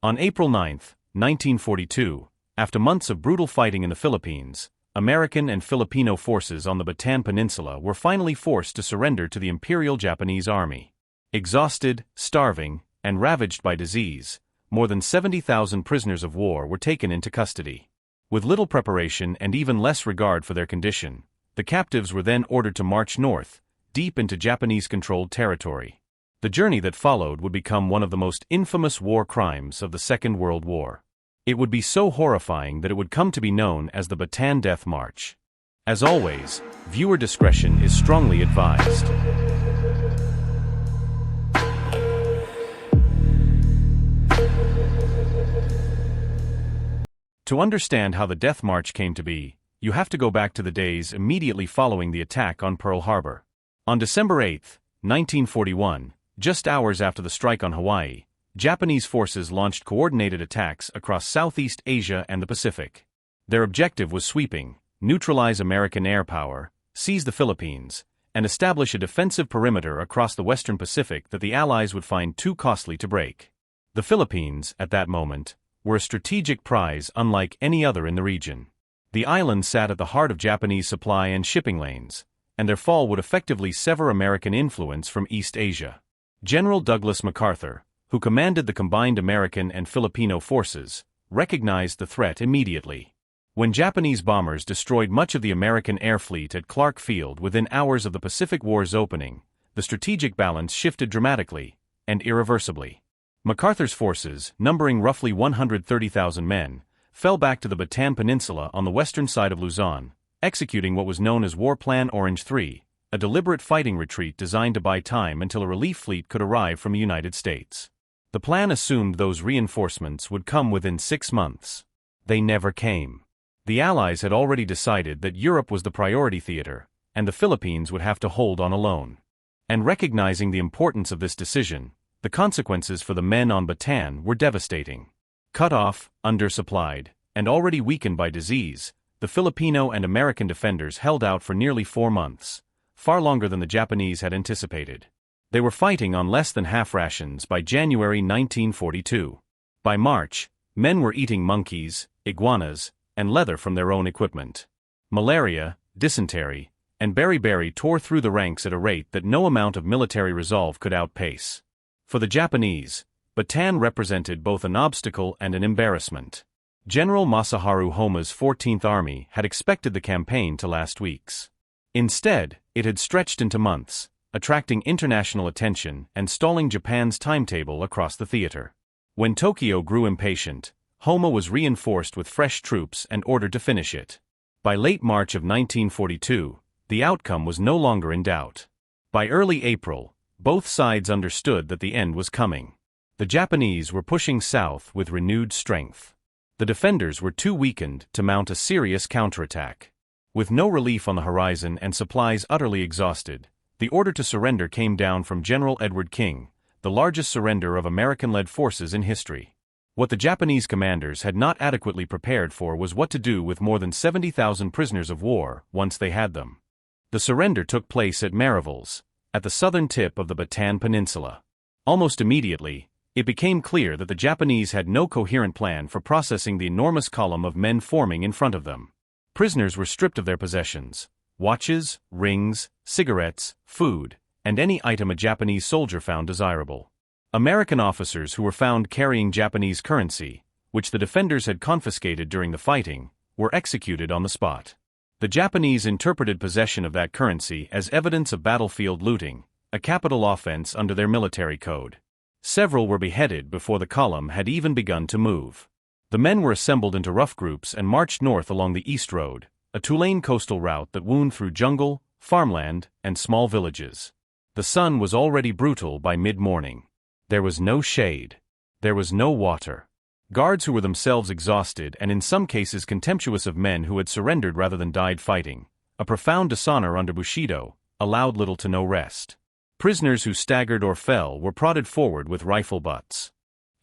On April 9, 1942, after months of brutal fighting in the Philippines, American and Filipino forces on the Bataan Peninsula were finally forced to surrender to the Imperial Japanese Army. Exhausted, starving, and ravaged by disease, more than 70,000 prisoners of war were taken into custody. With little preparation and even less regard for their condition, the captives were then ordered to march north, deep into Japanese-controlled territory. The journey that followed would become one of the most infamous war crimes of the Second World War. It would be so horrifying that it would come to be known as the Bataan Death March. As always, viewer discretion is strongly advised. To understand how the Death March came to be, you have to go back to the days immediately following the attack on Pearl Harbor. On December 8, 1941, just hours after the strike on Hawaii, Japanese forces launched coordinated attacks across Southeast Asia and the Pacific. Their objective was sweeping: neutralize American air power, seize the Philippines, and establish a defensive perimeter across the Western Pacific that the Allies would find too costly to break. The Philippines, at that moment, were a strategic prize unlike any other in the region. The island sat at the heart of Japanese supply and shipping lanes, and their fall would effectively sever American influence from East Asia. General Douglas MacArthur, who commanded the combined American and Filipino forces, recognized the threat immediately. When Japanese bombers destroyed much of the American air fleet at Clark Field within hours of the Pacific War's opening, the strategic balance shifted dramatically and irreversibly. MacArthur's forces, numbering roughly 130,000 men, fell back to the Bataan Peninsula on the western side of Luzon, executing what was known as War Plan Orange 3, a deliberate fighting retreat designed to buy time until a relief fleet could arrive from the United States. The plan assumed those reinforcements would come within 6 months. They never came. The Allies had already decided that Europe was the priority theater, and the Philippines would have to hold on alone. And recognizing the importance of this decision, the consequences for the men on Bataan were devastating. Cut off, undersupplied, and already weakened by disease, the Filipino and American defenders held out for nearly 4 months, far longer than the Japanese had anticipated. They were fighting on less than half rations by January 1942. By March, men were eating monkeys, iguanas, and leather from their own equipment. Malaria, dysentery, and beriberi tore through the ranks at a rate that no amount of military resolve could outpace. For the Japanese, Bataan represented both an obstacle and an embarrassment. General Masaharu Homa's 14th Army had expected the campaign to last weeks. Instead, it had stretched into months, attracting international attention and stalling Japan's timetable across the theater. When Tokyo grew impatient, Homa was reinforced with fresh troops and ordered to finish it. By late March of 1942, the outcome was no longer in doubt. By early April, both sides understood that the end was coming. The Japanese were pushing south with renewed strength. The defenders were too weakened to mount a serious counterattack. With no relief on the horizon and supplies utterly exhausted, the order to surrender came down from General Edward King, the largest surrender of American-led forces in history. What the Japanese commanders had not adequately prepared for was what to do with more than 70,000 prisoners of war once they had them. The surrender took place at Mariveles, at the southern tip of the Bataan Peninsula. Almost immediately, it became clear that the Japanese had no coherent plan for processing the enormous column of men forming in front of them. Prisoners were stripped of their possessions: watches, rings, cigarettes, food, and any item a Japanese soldier found desirable. American officers who were found carrying Japanese currency, which the defenders had confiscated during the fighting, were executed on the spot. The Japanese interpreted possession of that currency as evidence of battlefield looting, a capital offense under their military code. Several were beheaded before the column had even begun to move. The men were assembled into rough groups and marched north along the East Road, a two-lane coastal route that wound through jungle, farmland, and small villages. The sun was already brutal by mid-morning. There was no shade. There was no water. Guards who were themselves exhausted and in some cases contemptuous of men who had surrendered rather than died fighting, a profound dishonor under Bushido, allowed little to no rest. Prisoners who staggered or fell were prodded forward with rifle butts.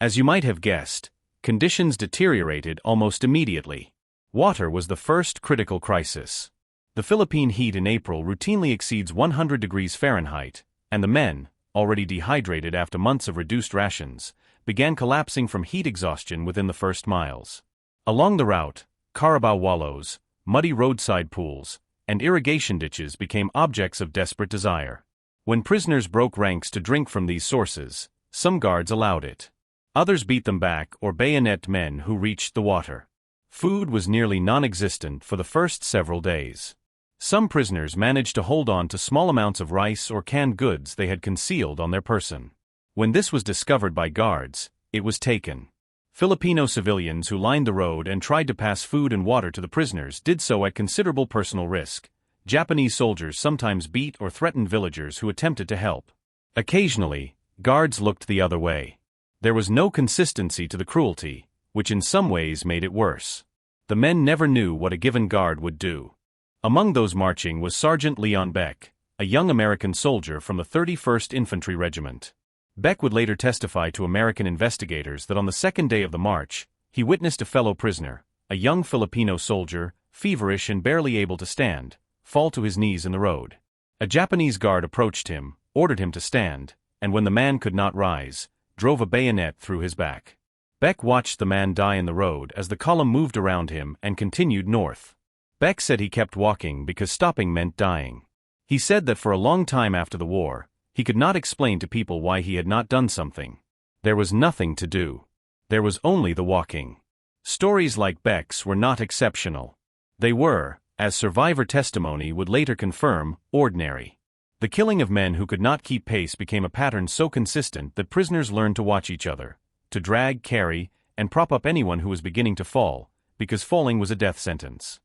As you might have guessed, conditions deteriorated almost immediately. Water was the first critical crisis. The Philippine heat in April routinely exceeds 100 degrees Fahrenheit, and the men, already dehydrated after months of reduced rations, began collapsing from heat exhaustion within the first miles. Along the route, carabao wallows, muddy roadside pools, and irrigation ditches became objects of desperate desire. When prisoners broke ranks to drink from these sources, some guards allowed it. Others beat them back or bayoneted men who reached the water. Food was nearly non-existent for the first several days. Some prisoners managed to hold on to small amounts of rice or canned goods they had concealed on their person. When this was discovered by guards, it was taken. Filipino civilians who lined the road and tried to pass food and water to the prisoners did so at considerable personal risk. Japanese soldiers sometimes beat or threatened villagers who attempted to help. Occasionally, guards looked the other way. There was no consistency to the cruelty, which in some ways made it worse. The men never knew what a given guard would do. Among those marching was Sergeant Leon Beck, a young American soldier from the 31st Infantry Regiment. Beck would later testify to American investigators that on the second day of the march, he witnessed a fellow prisoner, a young Filipino soldier, feverish and barely able to stand, fall to his knees in the road. A Japanese guard approached him, ordered him to stand, and when the man could not rise, drove a bayonet through his back. Beck watched the man die in the road as the column moved around him and continued north. Beck said he kept walking because stopping meant dying. He said that for a long time after the war, he could not explain to people why he had not done something. There was nothing to do. There was only the walking. Stories like Beck's were not exceptional. They were, as survivor testimony would later confirm, ordinary. The killing of men who could not keep pace became a pattern so consistent that prisoners learned to watch each other, to drag, carry, and prop up anyone who was beginning to fall, because falling was a death sentence.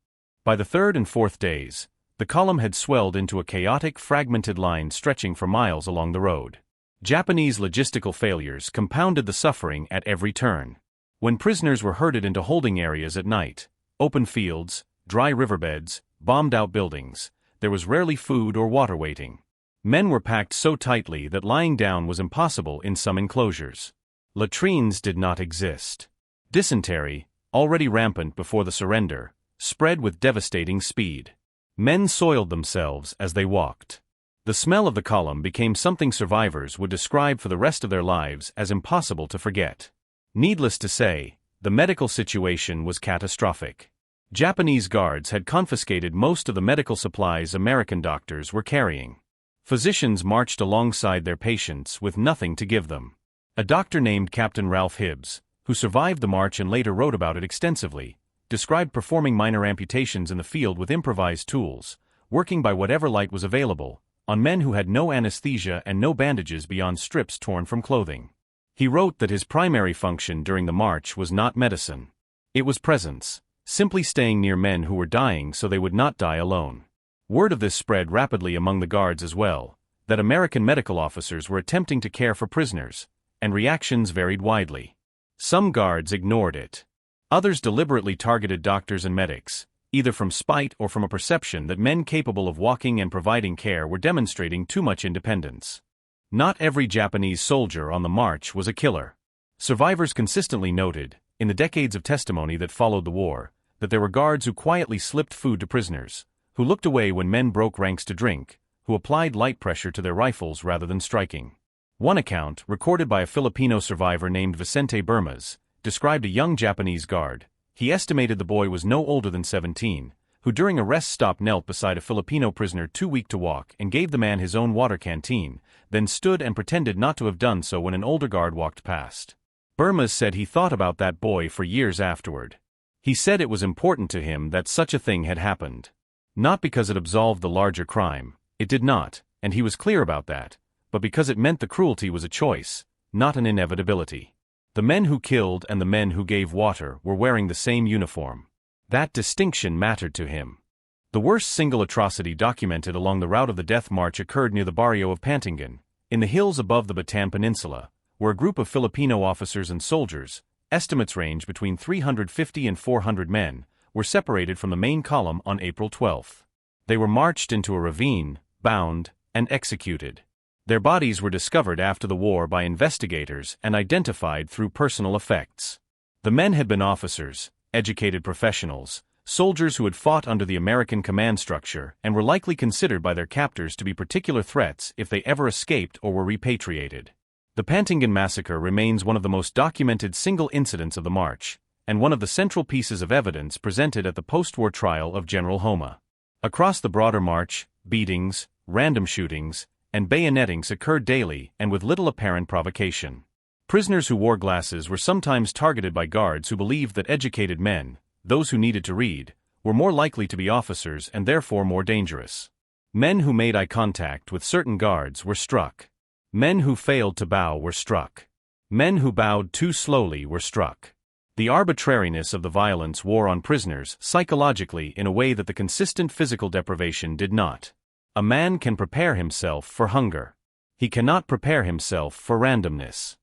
By the third and fourth days, the column had swelled into a chaotic, fragmented line stretching for miles along the road. Japanese logistical failures compounded the suffering at every turn. When prisoners were herded into holding areas at night, open fields, dry riverbeds, bombed-out buildings, there was rarely food or water waiting. Men were packed so tightly that lying down was impossible in some enclosures. Latrines did not exist. Dysentery, already rampant before the surrender, spread with devastating speed. Men soiled themselves as they walked. The smell of the column became something survivors would describe for the rest of their lives as impossible to forget. Needless to say, the medical situation was catastrophic. Japanese guards had confiscated most of the medical supplies American doctors were carrying. Physicians marched alongside their patients with nothing to give them. A doctor named Captain Ralph Hibbs, who survived the march and later wrote about it extensively, described performing minor amputations in the field with improvised tools, working by whatever light was available, on men who had no anesthesia and no bandages beyond strips torn from clothing. He wrote that his primary function during the march was not medicine. It was presence, simply staying near men who were dying so they would not die alone. Word of this spread rapidly among the guards as well, that American medical officers were attempting to care for prisoners, and reactions varied widely. Some guards ignored it. Others deliberately targeted doctors and medics, either from spite or from a perception that men capable of walking and providing care were demonstrating too much independence. Not every Japanese soldier on the march was a killer. Survivors consistently noted, in the decades of testimony that followed the war, that there were guards who quietly slipped food to prisoners, who looked away when men broke ranks to drink, who applied light pressure to their rifles rather than striking. One account, recorded by a Filipino survivor named Vicente Bermez, described a young Japanese guard. He estimated the boy was no older than 17, who during a rest stop knelt beside a Filipino prisoner too weak to walk and gave the man his own water canteen, then stood and pretended not to have done so when an older guard walked past. Bermez said he thought about that boy for years afterward. He said it was important to him that such a thing had happened. Not because it absolved the larger crime, it did not, and he was clear about that, but because it meant the cruelty was a choice, not an inevitability. The men who killed and the men who gave water were wearing the same uniform. That distinction mattered to him. The worst single atrocity documented along the route of the Death March occurred near the barrio of Pantingan, in the hills above the Bataan Peninsula, where a group of Filipino officers and soldiers, estimates range between 350 and 400 men, were separated from the main column on April 12. They were marched into a ravine, bound, and executed. Their bodies were discovered after the war by investigators and identified through personal effects. The men had been officers, educated professionals, soldiers who had fought under the American command structure and were likely considered by their captors to be particular threats if they ever escaped or were repatriated. The Pantingan massacre remains one of the most documented single incidents of the march, and one of the central pieces of evidence presented at the post-war trial of General Homa. Across the broader march, beatings, random shootings, and bayonetings occurred daily and with little apparent provocation. Prisoners who wore glasses were sometimes targeted by guards who believed that educated men, those who needed to read, were more likely to be officers and therefore more dangerous. Men who made eye contact with certain guards were struck. Men who failed to bow were struck. Men who bowed too slowly were struck. The arbitrariness of the violence wore on prisoners psychologically in a way that the consistent physical deprivation did not. A man can prepare himself for hunger. He cannot prepare himself for randomness.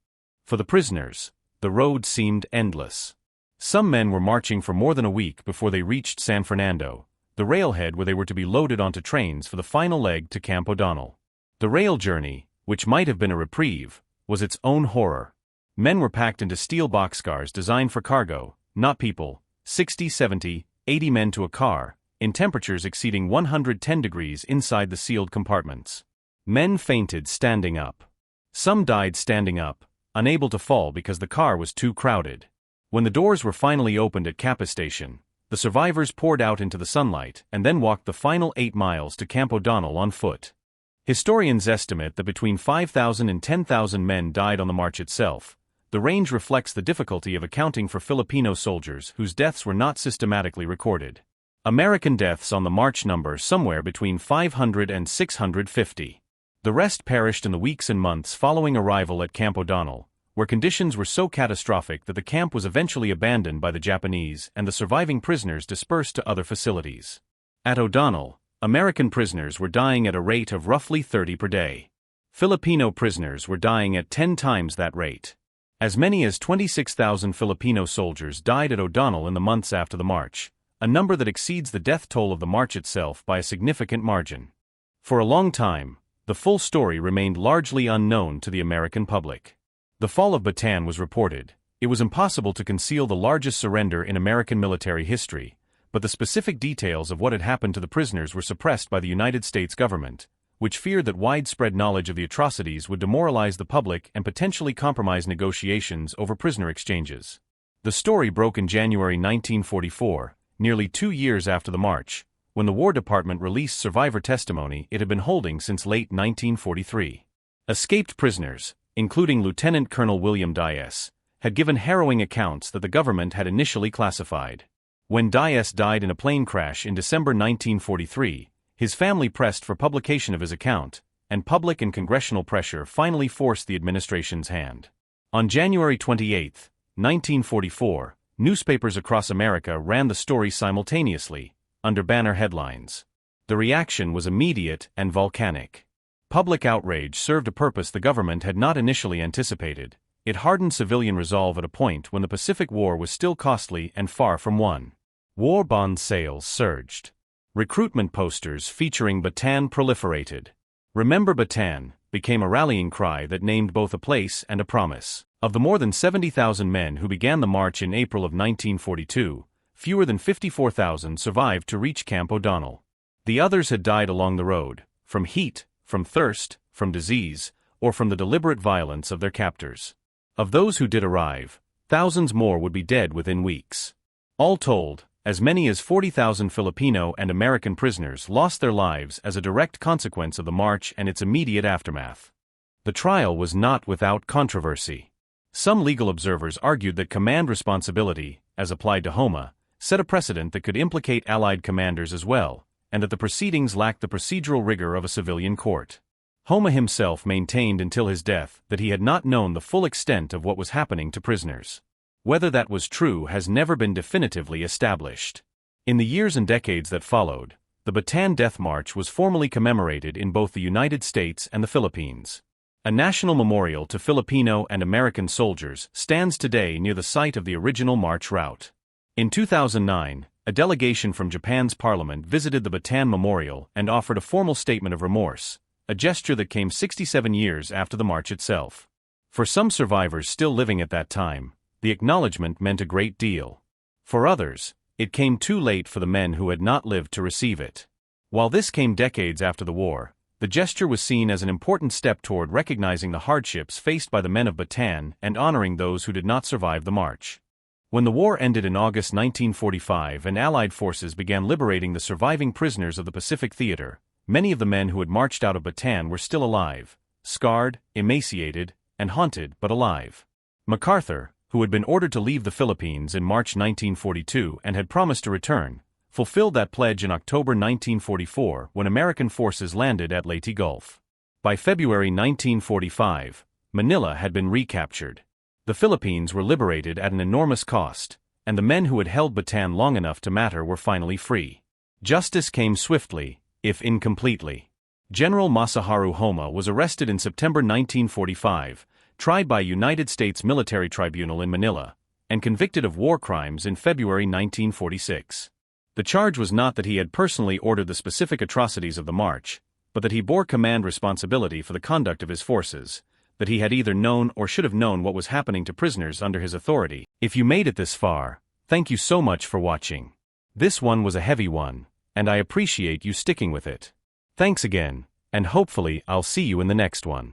For the prisoners, the road seemed endless. Some men were marching for more than a week before they reached San Fernando, the railhead where they were to be loaded onto trains for the final leg to Camp O'Donnell. The rail journey, which might have been a reprieve, was its own horror. Men were packed into steel boxcars designed for cargo, not people, 60, 70, 80 men to a car, in temperatures exceeding 110 degrees inside the sealed compartments. Men fainted standing up. Some died standing up, unable to fall because the car was too crowded. When the doors were finally opened at Kappa Station, the survivors poured out into the sunlight and then walked the final 8 miles to Camp O'Donnell on foot. Historians estimate that between 5,000 and 10,000 men died on the march itself. The range reflects the difficulty of accounting for Filipino soldiers whose deaths were not systematically recorded. American deaths on the march number somewhere between 500 and 650. The rest perished in the weeks and months following arrival at Camp O'Donnell, where conditions were so catastrophic that the camp was eventually abandoned by the Japanese and the surviving prisoners dispersed to other facilities. At O'Donnell, American prisoners were dying at a rate of roughly 30 per day. Filipino prisoners were dying at 10 times that rate. As many as 26,000 Filipino soldiers died at O'Donnell in the months after the march, a number that exceeds the death toll of the march itself by a significant margin. For a long time, the full story remained largely unknown to the American public. The fall of Bataan was reported. It was impossible to conceal the largest surrender in American military history, but the specific details of what had happened to the prisoners were suppressed by the United States government, which feared that widespread knowledge of the atrocities would demoralize the public and potentially compromise negotiations over prisoner exchanges. The story broke in January 1944, nearly 2 years after the march, when the War Department released survivor testimony it had been holding since late 1943. Escaped prisoners, including Lieutenant Colonel William Dias, had given harrowing accounts that the government had initially classified. When Dias died in a plane crash in December 1943, his family pressed for publication of his account, and public and congressional pressure finally forced the administration's hand. On January 28, 1944, newspapers across America ran the story simultaneously, under banner headlines. The reaction was immediate and volcanic. Public outrage served a purpose the government had not initially anticipated. It hardened civilian resolve at a point when the Pacific War was still costly and far from won. War bond sales surged. Recruitment posters featuring Bataan proliferated. "Remember Bataan" became a rallying cry that named both a place and a promise. Of the more than 70,000 men who began the march in April of 1942, fewer than 54,000 survived to reach Camp O'Donnell. The others had died along the road, from heat, from thirst, from disease, or from the deliberate violence of their captors. Of those who did arrive, thousands more would be dead within weeks. All told, as many as 40,000 Filipino and American prisoners lost their lives as a direct consequence of the march and its immediate aftermath. The trial was not without controversy. Some legal observers argued that command responsibility, as applied to Homa, set a precedent that could implicate Allied commanders as well, and that the proceedings lacked the procedural rigor of a civilian court. Homa himself maintained until his death that he had not known the full extent of what was happening to prisoners. Whether that was true has never been definitively established. In the years and decades that followed, the Bataan Death March was formally commemorated in both the United States and the Philippines. A national memorial to Filipino and American soldiers stands today near the site of the original march route. In 2009, a delegation from Japan's parliament visited the Bataan Memorial and offered a formal statement of remorse, a gesture that came 67 years after the march itself. For some survivors still living at that time, the acknowledgement meant a great deal. For others, it came too late for the men who had not lived to receive it. While this came decades after the war, The gesture was seen as an important step toward recognizing the hardships faced by the men of Bataan and honoring those who did not survive the march. When the war ended in August 1945 and Allied forces began liberating the surviving prisoners of the Pacific Theater, many of the men who had marched out of Bataan were still alive, scarred, emaciated, and haunted but alive. MacArthur, who had been ordered to leave the Philippines in March 1942 and had promised to return, fulfilled that pledge in October 1944 when American forces landed at Leyte Gulf. By February 1945, Manila had been recaptured. The Philippines were liberated at an enormous cost, and the men who had held Bataan long enough to matter were finally free. Justice came swiftly, if incompletely. General Masaharu Homma was arrested in September 1945, tried by a United States military tribunal in Manila, and convicted of war crimes in February 1946. The charge was not that he had personally ordered the specific atrocities of the march, but that he bore command responsibility for the conduct of his forces, that he had either known or should have known what was happening to prisoners under his authority. If you made it this far, thank you so much for watching. This one was a heavy one, and I appreciate you sticking with it. Thanks again, and hopefully I'll see you in the next one.